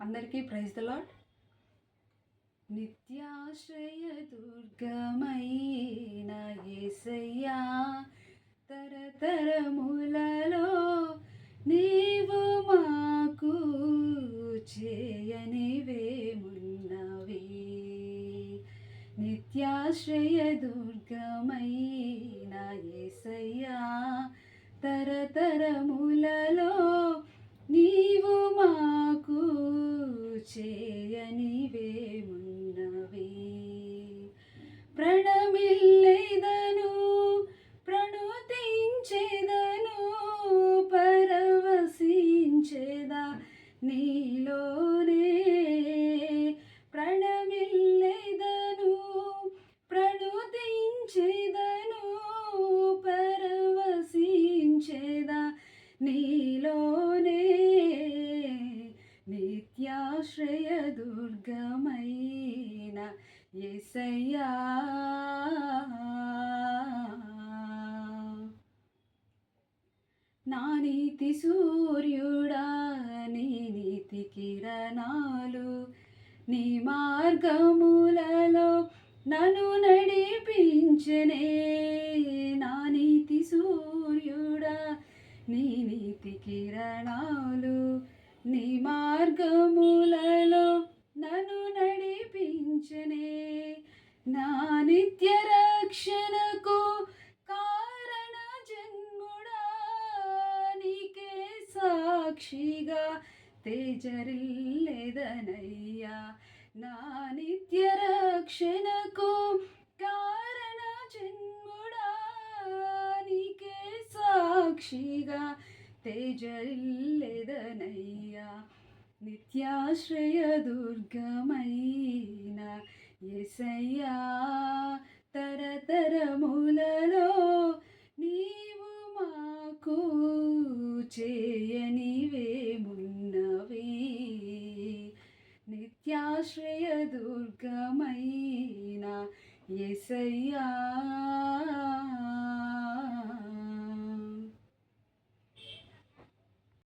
అందరికీ praise the lord. నిత్యాశ్రయ దుర్గమైన యేసయ్యా, తరతరములలో నీవు మాకు చేయనివేమున్నవి. నిత్యాశ్రయ దుర్గమైన యేసయ్యా, తరతరములలో నీవు మాకు చేయనివేమున్నవి. ప్రణమిల్లెదను, ప్రణుతించెదను, పరవశించెదా నీలోనే. ప్రణమిల్లెదను, ప్రణుతించెదను, పరవశించెదా నీలోనే. నిత్యాశ్రయ దుర్గమైన యేసయ్యా, నా నీతి సూర్యుడా, నీ నీతి కిరణాలు నీ మార్గములలో నన్ను నడిపించెనే. నా నీతి సూర్యుడా, నీ నీతి కిరణాలు నీ మార్గములలో నన్ను నడిపించెనే. నా నిత్య రక్షణకు కారణ జన్ముడా, నీకే సాక్షిగా తేజరిల్లెదనయ్యా. నా నిత్య రక్షణకు కారణ జన్ముడా, నీకే సాక్షిగా తేజరిల్లెదనయ్యా. నిత్యాశ్రయ దుర్గమైన యేసయ్యా, తరతరములలో నీవు మాకు చేయనివేమున్నవి. నిత్యాశ్రయ దుర్గమైన యేసయ్యా.